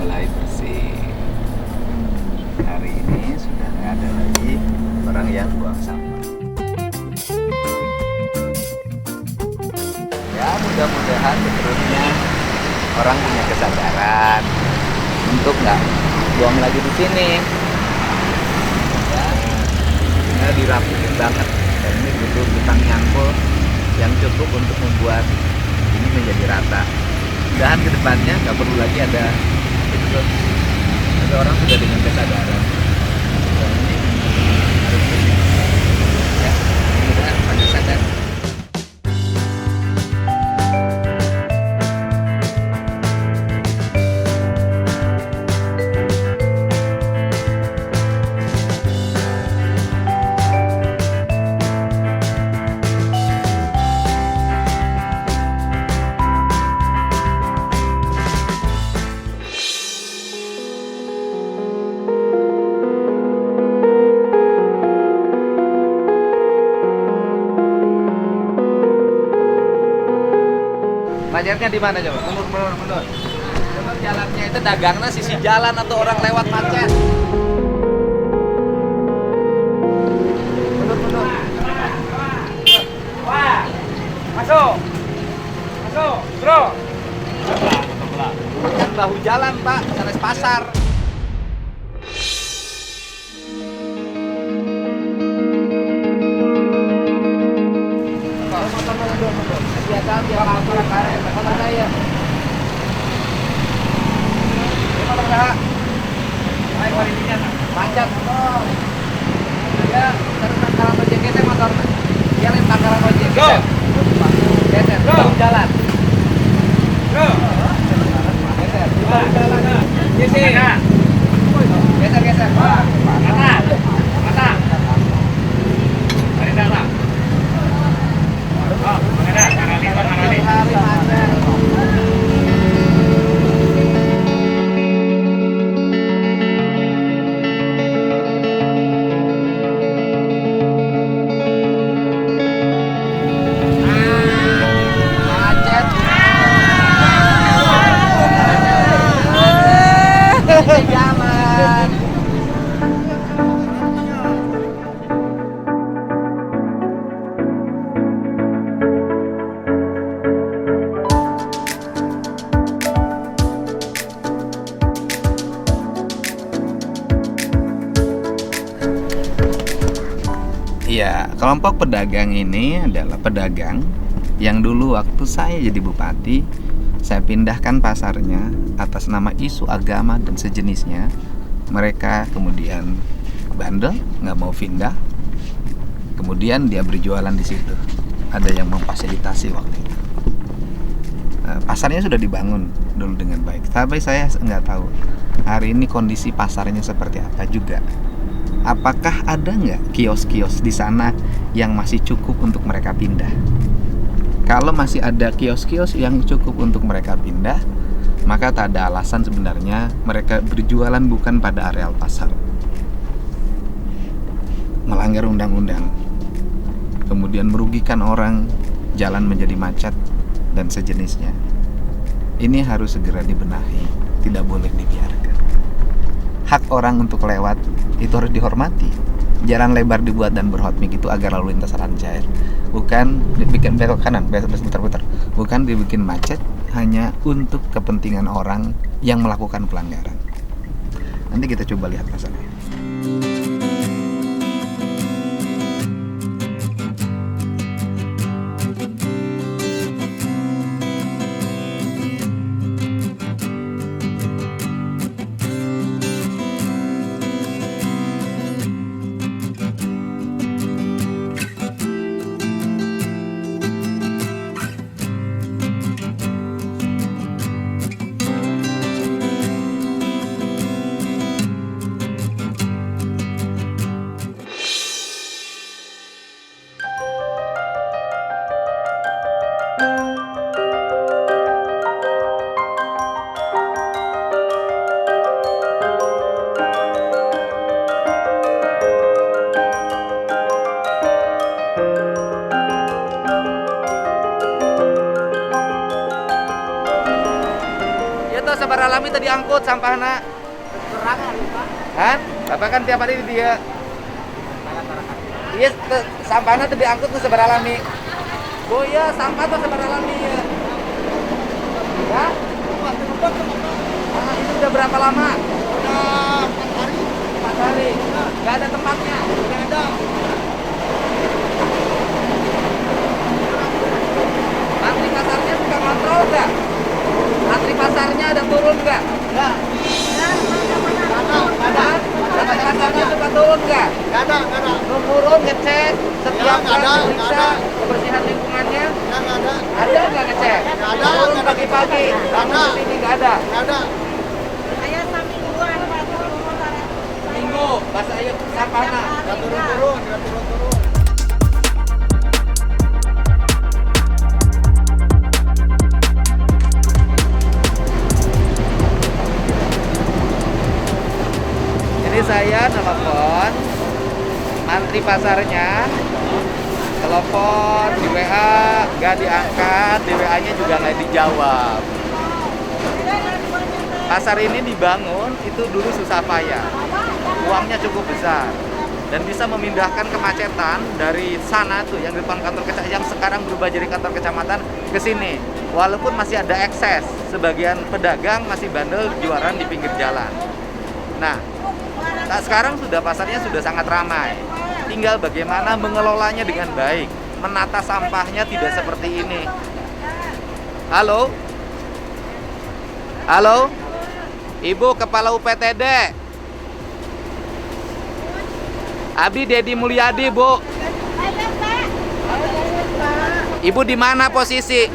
mulai bersih. Hari ini sudah nggak ada lagi orang yang buang sampah. Ya, mudah-mudahan seterusnya orang punya kesadaran untuk nggak buang lagi di sini. Ya, dirapiin banget. Dan ini butuh kita nyangkul yang cukup untuk membuat ini menjadi rata. Mudahan kedepannya nggak perlu lagi ada itu. Ada orang sudah dengan kesadaran. Dan ini harus bersih. Ya, mudah-mudahan pada sadar. Macetnya di mana coba? Mundur. Coba jalannya itu dagangnya sisi jalan atau orang lewat macet. Mundur. Wah. Masuk, bro. Kan bahu jalan, Pak, sampai pasar. Biasa dia motor karet, motor saya. Ini motor saya. Ayo kualitasnya macet motor. Ya, terus pangkalan ojek geser motor. Dia lain pangkalan ojek geser. Geser, bahu jalan. Bro. Geser, bahu jalan. Geser. Geser. Mana? Dari dalam. Oh, hari macet. Jalan. Iya, kelompok pedagang ini adalah pedagang yang dulu waktu saya jadi bupati, saya pindahkan pasarnya atas nama isu agama dan sejenisnya. Mereka kemudian bandel, nggak mau pindah. Kemudian dia berjualan di situ. Ada yang memfasilitasi waktu itu. Pasarnya sudah dibangun dulu dengan baik. Tapi saya nggak tahu hari ini kondisi pasarnya seperti apa juga. Apakah ada nggak kios-kios di sana yang masih cukup untuk mereka pindah? Kalau masih ada kios-kios yang cukup untuk mereka pindah, maka tak ada alasan sebenarnya mereka berjualan bukan pada areal pasar. Melanggar undang-undang, kemudian merugikan orang, jalan menjadi macet, dan sejenisnya. Ini harus segera dibenahi, tidak boleh dibiarkan. Hak orang untuk lewat itu harus dihormati. Jalan lebar dibuat dan berhotmik itu agar lalu lintas lancar, bukan dibikin belok kanan, putar-putar, bukan dibikin macet hanya untuk kepentingan orang yang melakukan pelanggaran. Nanti kita coba lihat pasarnya. tuh sabar alami tadi angkut sampahna. Kan? Bapak kan tiap hari di dia. Iya, sampahna tadi angkut tuh sabar alami. Oh iya, sampah tuh sabar alami ya. Ya? Ini udah berapa lama? Udah 4 hari. 4 hari. Gak ada tempatnya. Udah ada. Antri pasarnya suka kontrol nggak? Antri pasarnya ada turun nggak? Enggak. Ada. Antri pasarnya suka turun nggak? Enggak ada. Turun ngecek setiap Ya, nggak jam ada, diperiksa nggak ada. kebersihan lingkungannya. Enggak ada. Ada nggak ngecek? Nggak ada, Turun nggak ada. pagi-pagi. Nggak Kamu ada. kesini nggak ada. Enggak ada. Saya semingguan Pak turun. Minggu, bahasa ayo sampahna. Enggak turun-turun. Ini saya telepon antri pasarnya, telepon di WA nggak diangkat, di WA-nya juga nggak dijawab. Pasar ini dibangun itu dulu susah payah, uangnya cukup besar dan bisa memindahkan kemacetan dari sana tuh yang depan kantor kecamatan yang sekarang berubah jadi kantor kecamatan ke sini. Walaupun masih ada ekses, sebagian pedagang masih bandel jualan di pinggir jalan. Nah, sekarang sudah pasarnya sudah sangat ramai. Tinggal bagaimana mengelolanya dengan baik, menata sampahnya tidak seperti ini. Halo? Halo? Ibu Kepala UPTD. Abi Dedi Mulyadi, Bu. Ibu di mana posisi?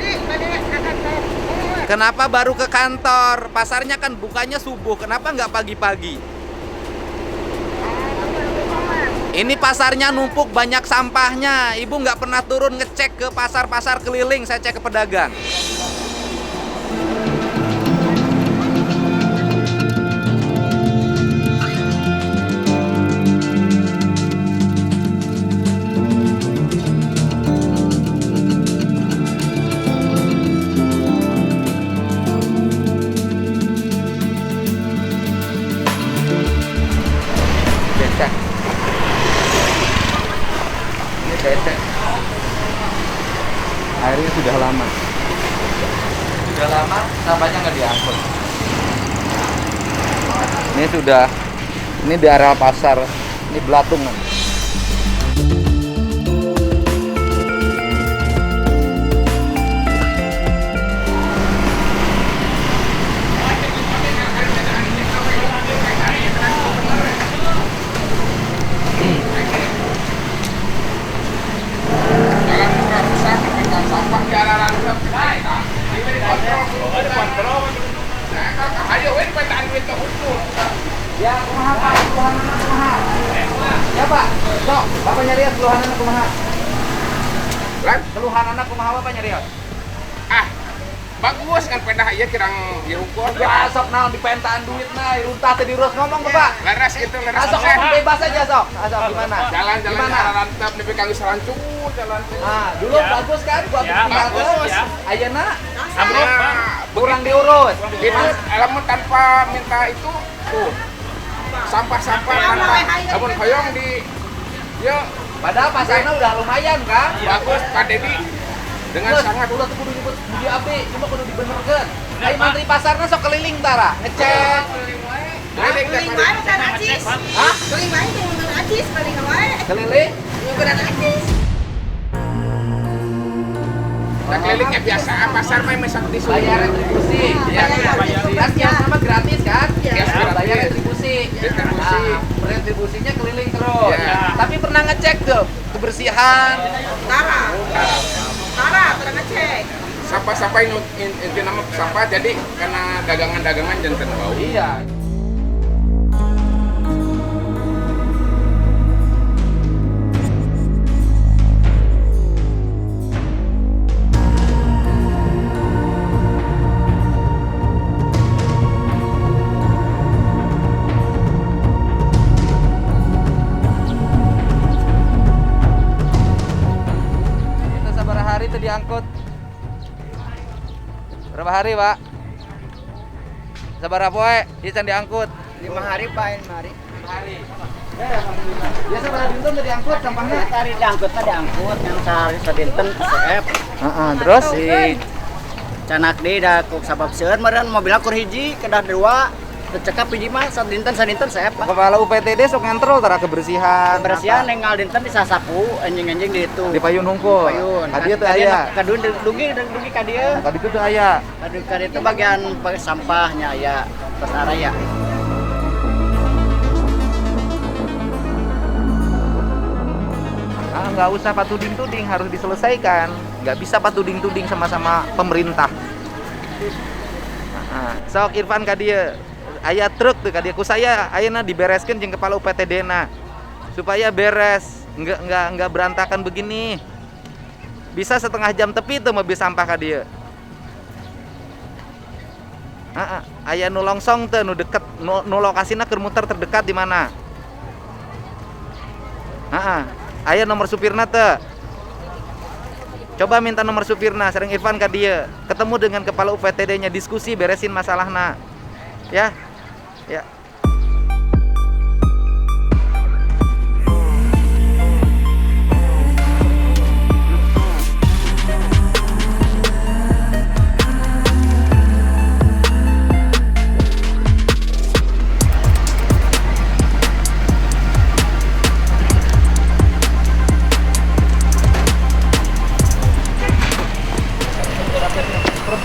Kenapa baru ke kantor? Pasarnya kan bukanya subuh, kenapa nggak pagi-pagi? Ini pasarnya numpuk banyak sampahnya. Ibu nggak pernah turun ngecek ke pasar-pasar keliling, saya cek ke pedagang. Becek. Ini becek. Airnya sudah lama. Sudah lama, sampahnya nggak diangkut. Ini di area pasar, ini belatungan. Ya, kumaha Pak, keluhan anak kumaha. Ya Pak, sok, Bapak nyarios keluhan anak kumaha. Lan, Keluhan anak kumaha Bapak nyarios. bagus kan pedah ieu kirang dirukun. Ya, sok naon dipentaan duit nah, runtah teh dirus ngomong ke Pak. Leres gitu, leres. Sok ngomong bebas aja sok. Sok gimana? Jalan-jalan Gimana? rantap nepi kang geus rancur jalan teh. Nah, dulu bagus kan buat tinggal bagus, terus. ya. Ayeuna Nah, kurang diurus. Gitu, elemen tanpa minta itu tuh. Sampah-sampah tanpa abon hoyong di ya Padahal pasarnya udah lumayan kan? bagus Pak Dedi dengan Terus, sangat udah kudu nyebut budi abdi, cuma kudu dibenerkeun. Ai mantri pasarna sok keliling tara, ngecek. keliling Keliling wae bukan ajis. Hah? Keliling wae jeung bukan ajis, keliling wae. Keliling? Bukan ajis. nah, kelilingnya biasa pasar mah mesak di sini. Bayar retribusi. Iya, Kan kios sama gratis kan? Kios gratis. Bayar retribusi. Retribusi. Nah, retribusinya keliling terus. Iya. Tapi pernah ngecek tuh kebersihan. Tara, pernah ngecek. Sampah-sampah ini nama sampah jadi karena dagangan-dagangan jantan bau. Iya. Kita sabar hari itu diangkut. Berapa hari, Pak? Sabaraha poe ieu can diangkut? 5 hari Pak, 5 hari. 5 hari. Alhamdulillah. Ya sabaraha dinten teh diangkut sampahna? Tadi diangkut yang sehari sadinten CF. Heeh, terus Si canak deui da ku sabab seueur meureun mobilna kur hiji kedah 2. Tercekap hiji mah sadinten CF Pak. kepala UPTD sok ngontrol tara kebersihan. Kebersihan nenggal dinten disasapu anjing-anjing di itu. Di payun hungkul. Payun. Ka dieu teu aya. Kadun dugi ka dieu. Tadi itu teu aya. Kadun ka dieu bagian sampahnya aya pas area. Nggak usah patuding-tuding, harus diselesaikan. Nggak bisa patuding-tuding sama-sama pemerintah. Sok Irfan ka dieu aya truk tuh ka dieu ku saya ayeuna dibereskeun jeung kepala UPTD-na supaya beres, enggak berantakan begini. Bisa setengah jam tepi tuh mobil sampah ka dieu. Aya nu longsong teh nu deket nu lokasina keur muter terdekat di mana? Aya nomor supirna teh. Coba minta nomor supirna, sering Irfan ka dieu. Ketemu dengan kepala UPTD-nya, diskusi beresin masalahna. Ya. Ya.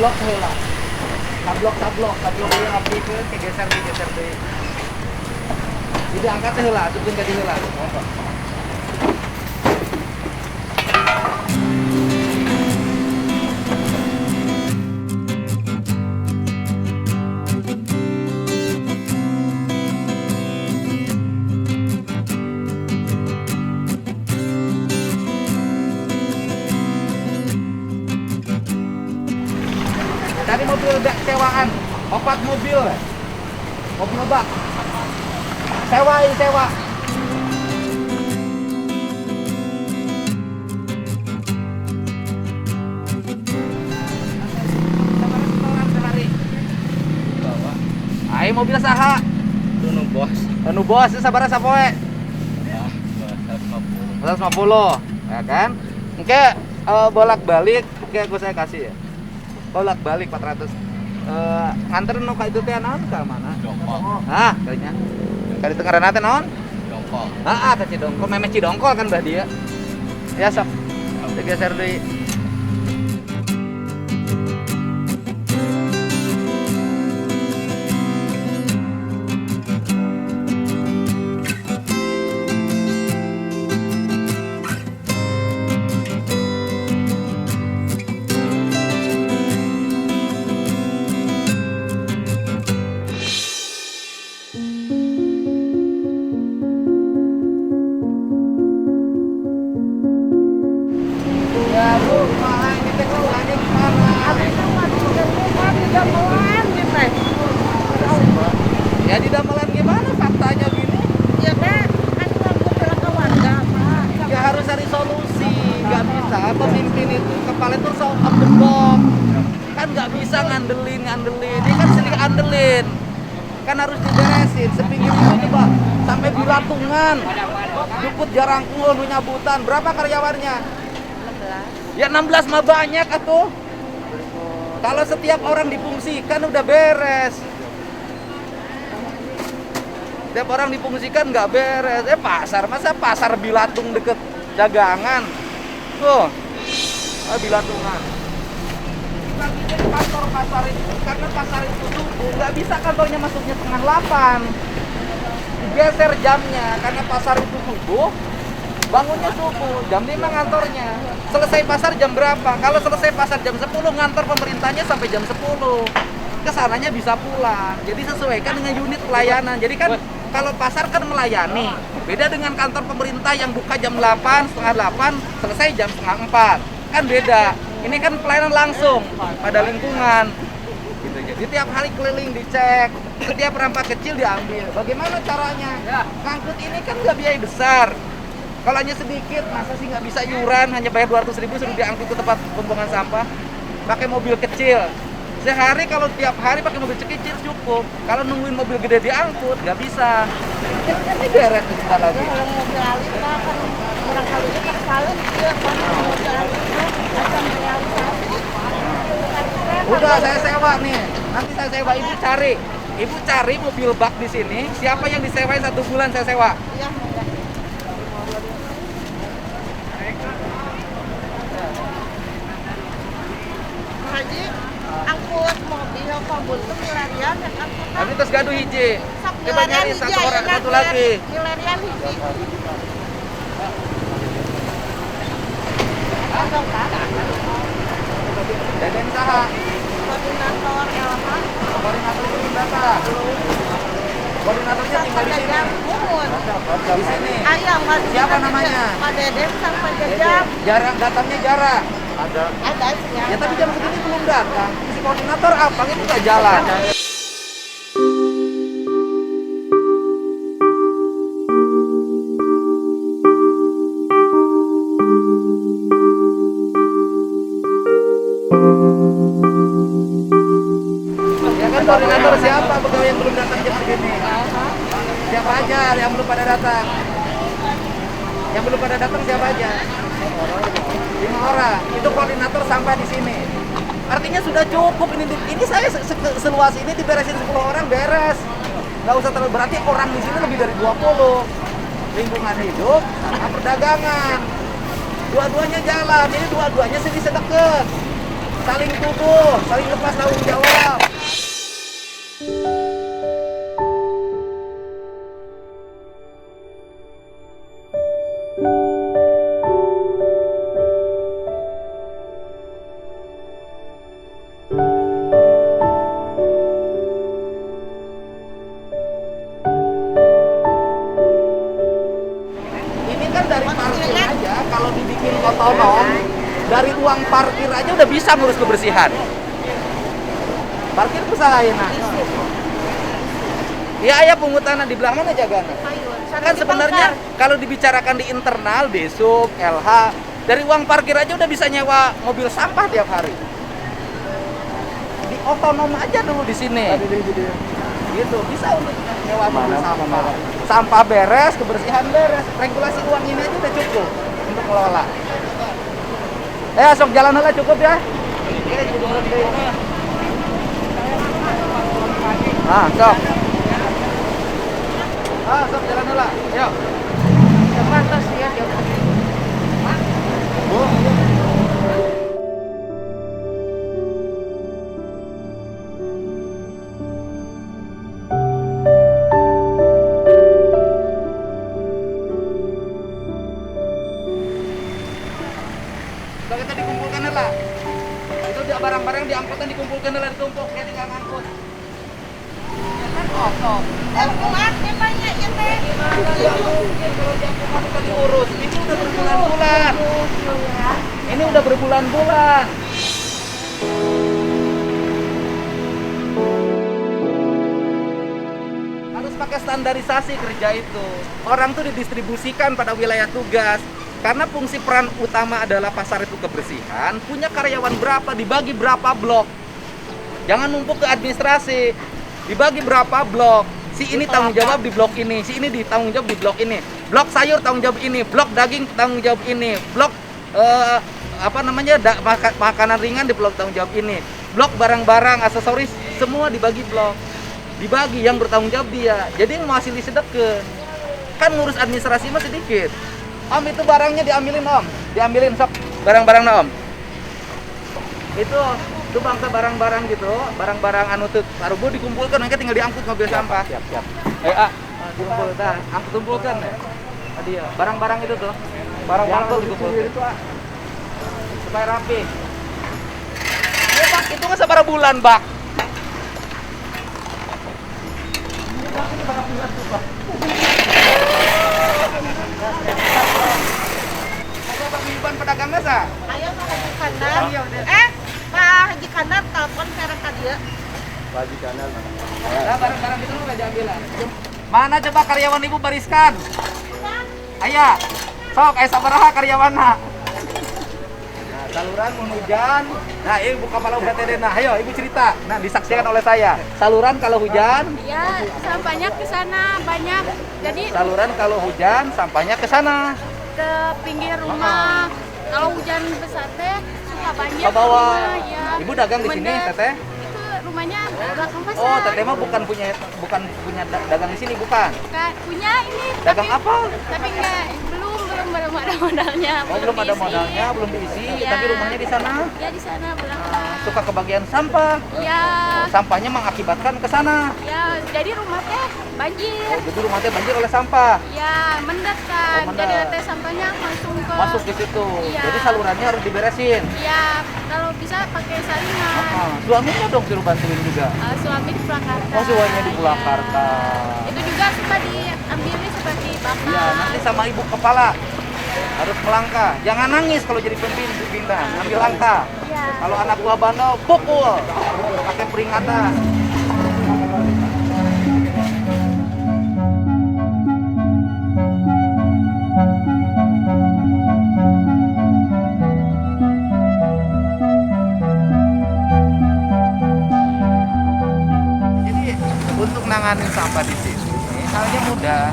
Blok heula. Tablok ieu ngapikeun ke geser deui. Jadi angkat heula, atukeun ka dieu heula. Tadi mobil sewaan, 4 mobil bak. Sewa. Ayo mobil saha? Nu bos sabaraha sapoe? 150. Ya kan? Engke bolak-balik engke saya kasih ya. Bolak-balik 400. Nganter nu ka itu teh naon ka mana? Dongkol. Kayaknya. Ka di tengah teh naon? Dongkol. Ka Cidongkol, memes Cidongkol kan bah dia. Ya sok. Digeser deui. Ya di damelan gimana faktanya gini? Ya kan, Ya harus cari solusi. Nggak bisa pemimpin itu kepala itu so up the box. Kan nggak bisa ngandelin. Ini kan sering andelin. Kan harus diberesin. Sepinggir itu coba sampai Bilatungan. Juput Jarangkul, Nyabutan. Berapa karyawannya? 16. Ya 16 mah banyak atuh. Kalau setiap orang difungsikan udah beres. Setiap orang difungsikan nggak beres. Pasar, masa pasar Bilatung deket dagangan? Tuh, Bilatungan. Kita kantor pasar itu, karena pasar itu subuh, nggak bisa kantornya masuknya setengah 8. Digeser jamnya, karena pasar itu subuh, bangunnya subuh, jam 5 ngantornya. Selesai pasar jam berapa? Kalau selesai pasar jam 10, ngantor pemerintahnya sampai jam 10. Kesananya bisa pulang. Jadi sesuaikan dengan unit pelayanan. Jadi kan kalau pasar kan melayani. Beda dengan kantor pemerintah yang buka jam 8, setengah 8, selesai jam setengah 4. Kan beda. Ini kan pelayanan langsung pada lingkungan. Gitu. Jadi tiap hari keliling dicek, setiap rampak kecil diambil. Bagaimana caranya? Ngangkut ini kan nggak biaya besar. Kalau hanya sedikit, masa sih nggak bisa iuran, hanya bayar 200.000 sudah diangkut ke tempat pembuangan sampah. Pakai mobil kecil. Sehari kalau tiap hari pakai mobil kecil cukup. Kalau nungguin mobil gede diangkut nggak bisa. Ini beres sebentar lagi. Kalau mobil alis mah kan orang kalinya tersalin dia kan mobil alis mah macam realisasi. Udah saya sewa nih. Nanti saya sewa, ibu cari. Ibu cari mobil bak di sini. Siapa yang disewain 1 bulan saya sewa. Iya, enggak. Haji, angkut mobil pabultung milarian yang angkut. Tapi terus gaduh hiji. Coba nyari satu orang, satu lagi. Milarian hiji. Deden saha. Koordinator LH. Koordinator itu berapa? Koordinatornya tinggal di sini. Di sini. Ayam, Siapa namanya? Pak Deden sampai jejak. Jarang datangnya jarang. Ada sih. Ya tapi jam segini belum datang. Si koordinator apa itu nggak jalan. Ya kan koordinator siapa pegawai yang belum datang jam segini? Siapa aja yang belum pada datang? Yang belum pada datang siapa aja? 5 orang. Itu koordinator sampah di sini. Artinya sudah cukup ini saya seluas ini diberesin 10 orang beres. Nggak usah terlalu, berarti orang di sini lebih dari 20. Lingkungan hidup sama perdagangan. Dua-duanya jalan. Ini dua-duanya sini sedeket. Saling tubuh, saling lepas tanggung jawab. Ini kan dari parkir aja, kalau dibikin otonom, dari uang parkir aja udah bisa ngurus kebersihan. Parkir usahain nah. Ya ayah pungutan di belakang mana jagana? Kan sebenarnya kalau dibicarakan di internal, besok, LH, dari uang parkir aja udah bisa nyewa mobil sampah tiap hari. Di otonom aja dulu di sini. Gitu, bisa untuk nyewa mobil sampah. Sampah beres, kebersihan beres. Regulasi uang ini aja udah cukup untuk kelola. Sok jalan lah cukup ya. Sok. Sok jalan lah. Yuk. Pantas ya, So, kita dikumpulkan lah. Itu dia barang-barang diangkutan dikumpulkan lah, ditumpuk, dia tinggal ngangkut. Kan kosong. Kuat ya banyak ya teh. Kalau diangkutan kita diurus, ini udah berbulan-bulan. Ini udah berbulan-bulan. Harus pakai standarisasi kerja itu. Orang tuh didistribusikan pada wilayah tugas. Karena fungsi peran utama adalah pasar itu kebersihan, punya karyawan berapa, dibagi berapa blok. Jangan numpuk ke administrasi, dibagi berapa blok. Si ini tanggung jawab di blok ini, si ini ditanggung jawab di blok ini. Blok sayur tanggung jawab ini, blok daging tanggung jawab ini, blok makanan ringan di blok tanggung jawab ini. Blok barang-barang, aksesoris, semua dibagi blok. Dibagi, yang bertanggung jawab dia. Jadi yang mau hasil sedekah. Kan ngurus administrasi mah sedikit. Om, itu barangnya diambilin om, diambilin sok barang-barang om. Itu bangsa barang-barang gitu, barang-barang anu tuh tarubu dikumpulkan, nanti tinggal diangkut mobil sampah. Siap. Dikumpulkan, angkut kumpulkan ya. Tadi ya, barang-barang itu tuh, barang-barang dikumpulkan. Supaya rapi. Ya bak, itu kan seberapa bulan bak? Pemilihan pedagangnya sah? Ayo Pak Haji Kandar. Pak Haji Kandar telepon sekarang ka dieu. Pak Haji Kandar mana? Nah, barang-barang itu lu gak diambilan. Mana coba karyawan ibu bariskan? Ayah, sok sabaraha karyawanna. Saluran musim hujan. Nah, ibu kepala UPTD. Nah, ayo ibu cerita. Nah, disaksikan oleh saya. Saluran kalau hujan. Ya, sampahnya ke sana banyak. Jadi Saluran kalau hujan, sampahnya ke sana. ke pinggir rumah. Kalau hujan besar teh suka banjir. Ke bawah. rumah, ya. Ibu dagang di sini, Bener. Teteh? Itu rumahnya belakang pasar. Oh, Teteh mah bukan punya dagang di sini, bukan? Bukan, punya ini. Dagang tapi, apa? Tapi belum ada modalnya. Oh, belum ada diisi. modalnya, belum diisi, Iya. tapi rumahnya di sana. Ya di sana belakang. Suka kebagian sampah. Ya, Sampahnya mengakibatkan ke sana. ya jadi rumah teh banjir. Oh, jadi rumahnya banjir oleh sampah. Ya, mendet kan. Oh, mendet. Jadi teh sampahnya Masuk di situ. Iya. Jadi salurannya harus diberesin. Ya, kalau bisa pakai saringan. Suaminya dong suruh bantuin juga. Suami di Purwakarta. Oh, suaminya di Purwakarta. Ya. Itu juga suka diambilnya seperti bakar. Iya, nanti sama ibu kepala harus melangkah. Jangan nangis kalau jadi pimpinan. Ambil langkah. Iya. Kalau anak buah bandel, pukul. Pakai peringatan. Jadi untuk nanganin sampah di sini halnya mudah.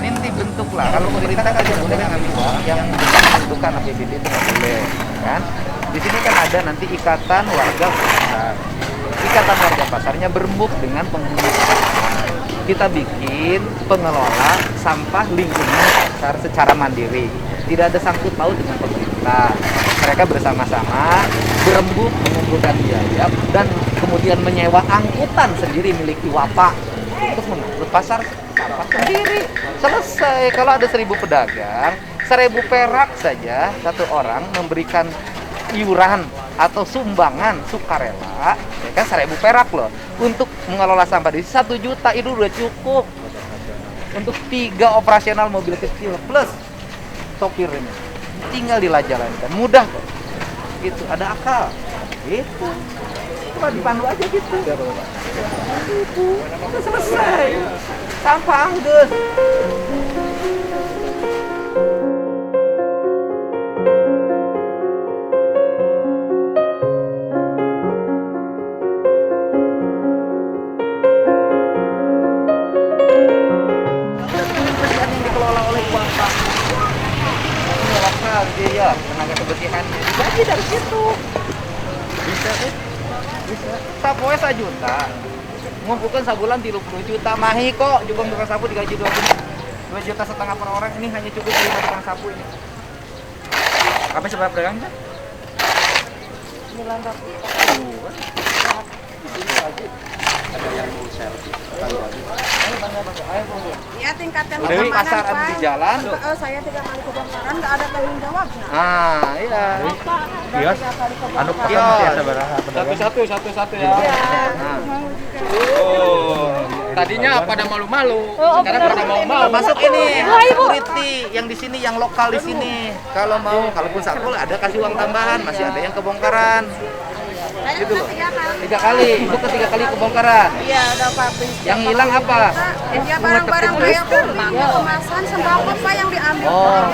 Nanti bentuk lah. Kalau pemerintah kan aja boleh ngambil uang yang bentukan APBD itu nggak boleh, kan? Di sini kan ada nanti ikatan warga pasar. Ikatan warga pasarnya berembuk dengan penghuni pasar. Kita bikin pengelola sampah lingkungan pasar secara mandiri. Tidak ada sangkut paut dengan pemerintah. Mereka bersama-sama berembuk mengumpulkan biaya dan kemudian menyewa angkutan sendiri milik Iwapa untuk mengangkut pasar sampah sendiri. Selesai. Kalau ada 1.000 pedagang, 1.000 perak saja satu orang memberikan iuran atau sumbangan sukarela, ya kan 1.000 perak loh untuk mengelola sampah di 1 juta itu udah cukup untuk 3 operasional mobil kecil plus sopirnya. Tinggal dijalankan, mudah kok. Gitu, ada akal. Gitu. Cuma dipandu aja gitu. Gitu. Udah selesai. Sampah anggus. Kebersihan yang dikelola oleh Iwapa. Lokal dia, tenaga kebersihan digaji dari situ. Bisa deh. Bisa. Sapoe 1 juta. Ngumpulkan sebulan 30 juta. Mahi kok juga tukang sapu digaji 2 juta setengah per orang. Ini hanya cukup 5 tukang sapu ini. Apa sebab pedagang? 900. Ada yang full service. Ya, tingkatkan Dewi pasar ada di jalan. Saya 3 kali kebakaran, nggak ada tanggung jawabnya. Ah, iya. Kios, Anu kios. Satu-satu ya. Nah. Oh, tadinya pada malu-malu, sekarang pada mau-mau. Masuk ini security yang di sini, yang lokal di sini. Kalau mau, kalaupun sakul ada kasih uang tambahan, masih ada yang kebongkaran. Gitu loh. 3 kali, itu ke 3 kali kebongkaran. Iya, udah Pak. Yang hilang apa? Ya barang-barang kayak kemasan sembako Pak yang diambil. Oh,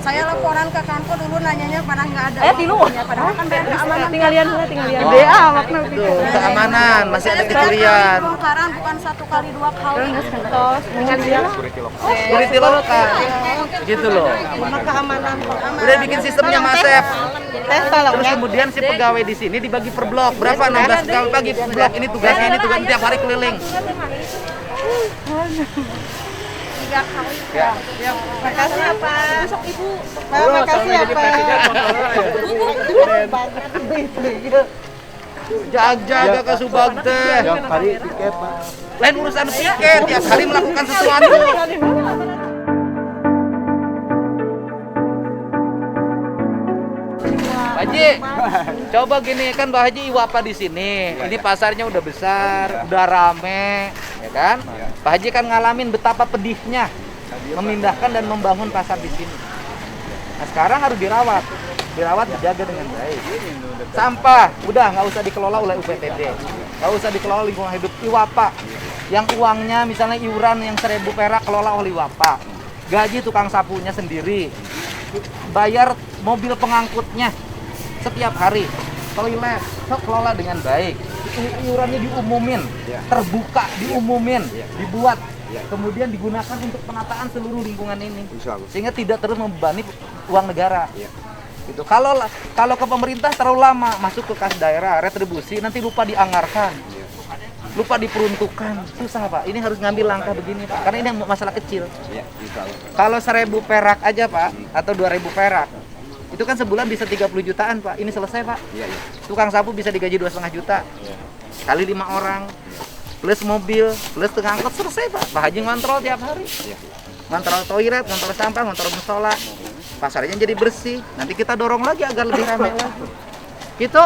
Saya laporan ke kantor dulu nanyanya pada nggak ada. Tilu. Padahal kan bayar keamanan. Tinggal lihat. Gede amat keamanan, masih ada kecurian. Bongkaran bukan 1 kali 2 kali. Tinggal lihat. Security lokal. Gitu loh. Keamanan. Udah bikin sistemnya Masef. Tes tolong Terus ya. kemudian si pegawai di sini dibagi per blok. Berapa? 16 kali bagi per blok. Ini tugasnya, ini tugas tiap hari keliling. 3 kali. Ya. Makasih ya Pak. Besok Ibu. Makasih ya Pak. Jaga ke Subag teh. Tiap hari tiket, Pak. Lain urusan tiket, tiap hari melakukan sesuatu. Pak Haji, coba gini kan Pak Haji Iwapa di sini. Ini pasarnya udah besar, udah rame, ya kan? Pak Haji kan ngalamin betapa pedihnya memindahkan dan membangun pasar di sini. Nah sekarang harus dirawat, dijaga dengan baik. Sampah udah nggak usah dikelola oleh UPTD, nggak usah dikelola lingkungan hidup Iwapa. Yang uangnya misalnya iuran yang 1.000 perak kelola oleh Iwapa. Gaji tukang sapunya sendiri. bayar mobil pengangkutnya setiap hari. Toilet, sok kelola dengan baik. Iurannya diumumin, terbuka, diumumin, dibuat. Kemudian digunakan untuk penataan seluruh lingkungan ini. Sehingga tidak terus membebani uang negara. Gitu. Kalau ke pemerintah terlalu lama masuk ke kas daerah, retribusi nanti lupa dianggarkan. Lupa diperuntukkan, susah Pak. Ini harus ngambil langkah begini Pak, karena ini masalah kecil. Kalau 1.000 perak aja Pak, atau 2.000 perak, itu kan sebulan bisa 30 jutaan Pak. Ini selesai Pak. Tukang sapu bisa digaji 2,5 juta, kali 5 orang, plus mobil, plus tukang angkot, selesai Pak. Pak Haji ngontrol tiap hari, ngontrol toilet, ngontrol sampah, ngontrol musola, pasarnya jadi bersih. Nanti kita dorong lagi agar lebih ramai lagi. Gitu.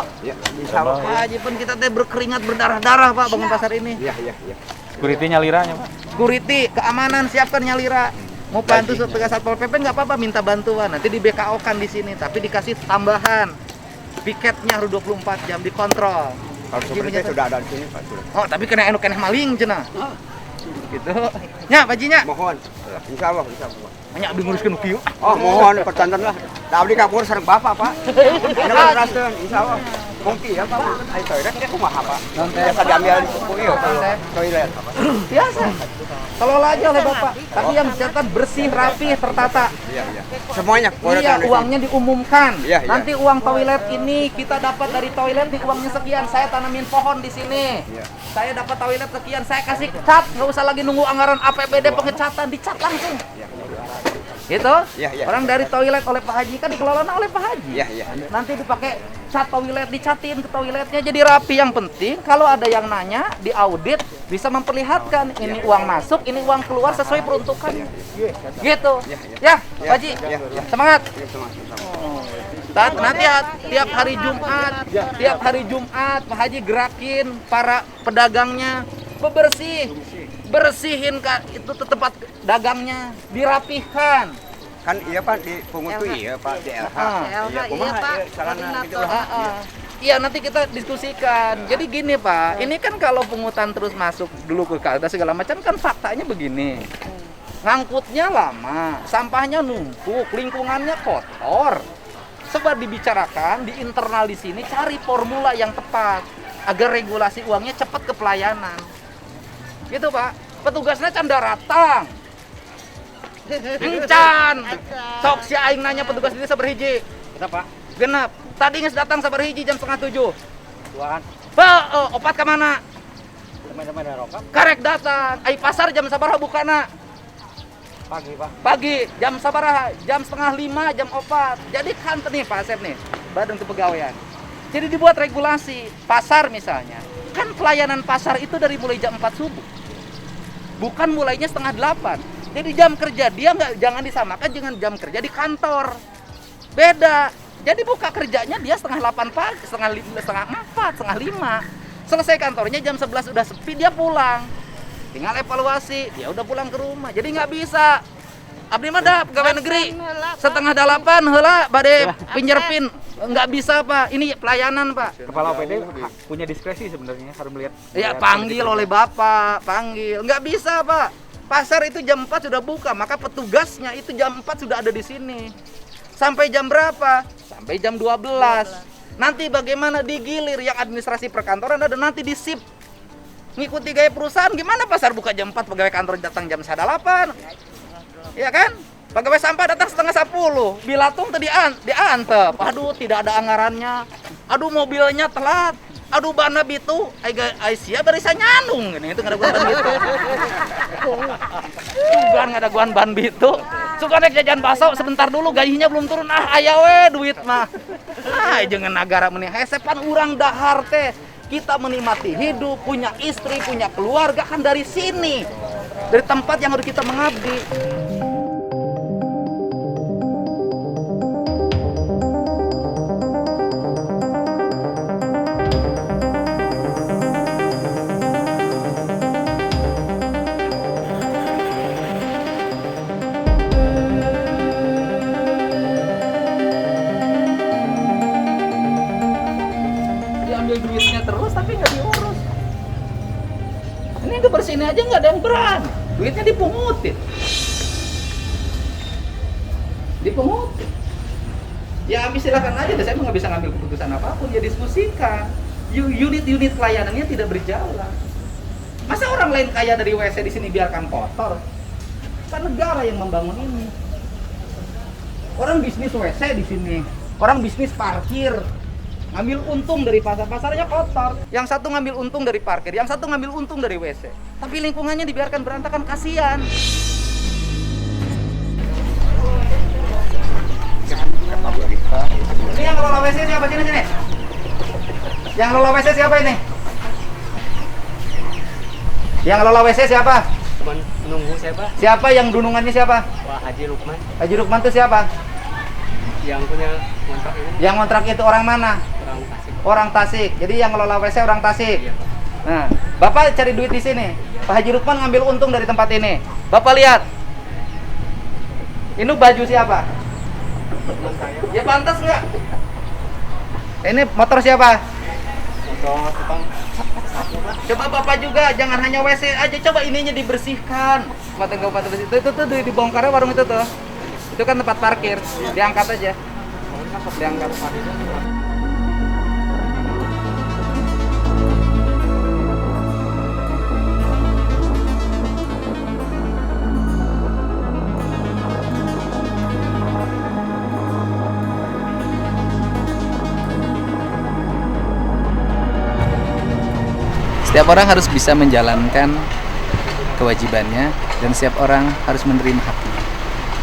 Insya Allah Pak Haji pun kita berkeringat berdarah-darah Pak bangun pasar ini. Security nyaliranya Pak. Security, keamanan siapkan nyalira. Mau bantu petugas Satpol PP nggak apa-apa, minta bantuan. Nanti di BKO kan di sini, tapi dikasih tambahan. Piketnya harus 24 jam dikontrol. Kalau security sudah ada di sini Pak. Oh, tapi kena keneh maling cenah. Gitu. Nya, Pak Haji nya. Mohon. Insya Allah. Banyak nguruskeun kieu. Oh, mohon pertantan lah. Da abdi kapur sareng Bapak, Pak. Ada teraskeun insyaallah. Mungkin ya, Pak. Ai toilet ge kumaha, Pak? Biasa diambil di suku ieu, toilet. Biasa. Kelola aja oleh Bapak. Tapi yang catatan bersih, rapi, tertata. Iya. Semuanya. Iya, uangnya diumumkan. Iya. Nanti uang toilet ini kita dapat dari toilet di uangnya sekian. Saya tanamin pohon di sini. Saya dapat toilet sekian, saya kasih cat. Nggak usah lagi nunggu anggaran APBD pengecatan, dicat langsung. Gitu? Orang dari toilet oleh Pak Haji kan dikelola oleh Pak Haji. Nanti dipakai cat toilet, dicatin ke toiletnya jadi rapi. Yang penting kalau ada yang nanya, diaudit bisa memperlihatkan ini uang masuk, ini uang keluar sesuai peruntukannya. Gitu. Ya, Pak Haji. Semangat. Nanti tiap hari Jumat Pak Haji gerakin para pedagangnya bersihin itu tempat dagangnya, dirapihkan. Kan iya Pak di pungut tuh iya Pak di LH. Iya Pak, koordinator. Iya nanti kita diskusikan. Jadi gini Pak, ini kan kalau pungutan terus masuk dulu ke kalda segala macam kan faktanya begini. Ngangkutnya lama, sampahnya numpuk, lingkungannya kotor. Coba dibicarakan di internal di sini, cari formula yang tepat agar regulasi uangnya cepat ke pelayanan. Gitu Pak, petugasnya can datang. Encan. Sok si aing nanya petugas ini sabar hiji. Kenapa? Genap. Tadi geus datang sabar hiji jam 6:30. Tuan. Opat ka mana? Teman-teman rokok. Karek datang. Ai pasar jam sabaraha bukana? Pagi, Pak. Pagi, jam sabaraha? Jam 4:30, jam 4. Jadi kan nih Pak Asep nih, Badan Kepegawaian. Jadi dibuat regulasi pasar misalnya. Kan pelayanan pasar itu dari mulai jam 4 subuh. Bukan mulainya 7:30. Jadi jam kerja dia jangan disamakan dengan jam kerja di kantor. Beda. Jadi buka kerjanya dia 7:30 pagi, 4:30, 5:30. Selesai kantornya jam 11 udah sepi dia pulang. Tinggal evaluasi, dia udah pulang ke rumah. Jadi nggak bisa. Abdi mah da pegawai negeri 7:30 heula bade pinjerpin. Nggak bisa Pak, ini pelayanan Pak. Kepala OPD punya diskresi sebenarnya harus melihat. Ya panggil oleh Bapak, panggil. Nggak bisa Pak. Pasar itu jam 4 sudah buka, maka petugasnya itu jam 4 sudah ada di sini. Sampai jam berapa? Sampai jam 12. Nanti bagaimana digilir yang administrasi perkantoran ada nanti di SIP. Ngikuti gaya perusahaan, gimana pasar buka jam 4, pegawai kantor datang jam 8. Ya kan? Pegawai sampah datang 9:30. Bilatung tadi diantep. Aduh, tidak ada anggarannya. Aduh, mobilnya telat. Aduh, bana bitu. Aisyah barisa nyanung gini. Itu ngadaguan ban bitu. Sugan ngadaguan ban bitu. Suka naik jajan baso sebentar dulu gajinya belum turun. Aya we duit mah. Jangan nagara meni hesepan urang dahar teh. Kita menikmati hidup, punya istri, punya keluarga kan dari sini. Dari tempat yang harus kita mengabdi. Duitnya terus tapi nggak diurus. Ini yang kebersihin aja nggak ada yang berani. Duitnya dipungutin. Ya habis silakan aja, saya nggak bisa ngambil keputusan apapun, ya diskusikan. Unit-unit pelayanannya tidak berjalan. Masa orang lain kaya dari WC di sini biarkan kotor? Kan negara yang membangun ini. Orang bisnis WC di sini, orang bisnis parkir, ngambil untung dari pasarnya kotor. Yang satu ngambil untung dari parkir, yang satu ngambil untung dari WC. Tapi lingkungannya dibiarkan berantakan, kasihan. Ini yang ngelola WC siapa sini? Yang ngelola WC siapa ini? Yang ngelola WC siapa? Cuman menunggu siapa? Siapa yang dunungannya siapa? Wah, Haji Lukman. Haji Lukman itu siapa? Yang punya kontrak ini. Yang kontrak itu orang mana? Orang Tasik. Orang Tasik. Jadi yang ngelola WC orang Tasik. Iya, Pak. Nah, Bapak cari duit di sini. Pak Haji Lukman ngambil untung dari tempat ini. Bapak lihat. Ini baju siapa? Ya pantas nggak? Ini motor siapa? Motor tukang. Coba Bapak juga, jangan hanya WC aja, coba ininya dibersihkan. Kabupaten bersih. Itu tuh dibongkarnya warung itu tuh. Itu kan tempat parkir, diangkat aja. Diangkat. Setiap orang harus bisa menjalankan kewajibannya dan setiap orang harus menerima hati.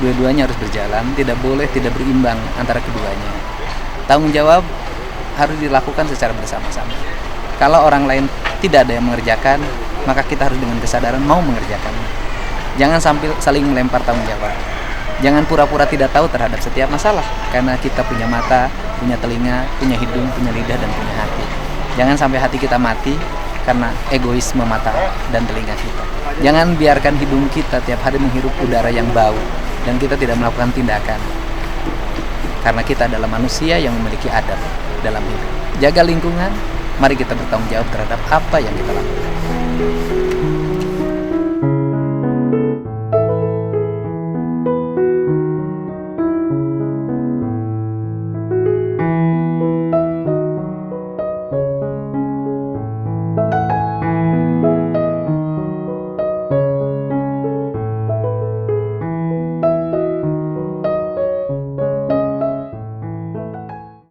Dua-duanya harus berjalan, tidak boleh tidak berimbang antara keduanya. Tanggung jawab harus dilakukan secara bersama-sama. Kalau orang lain tidak ada yang mengerjakan, maka kita harus dengan kesadaran mau mengerjakannya. Jangan sampai saling melempar tanggung jawab. Jangan pura-pura tidak tahu terhadap setiap masalah, karena kita punya mata, punya telinga, punya hidung, punya lidah, dan punya hati. Jangan sampai hati kita mati karena egoisme mata dan telinga kita. Jangan biarkan hidung kita tiap hari menghirup udara yang bau dan kita tidak melakukan tindakan. Karena kita adalah manusia yang memiliki adab dalam hidup. Jaga lingkungan, mari kita bertanggung jawab terhadap apa yang kita lakukan.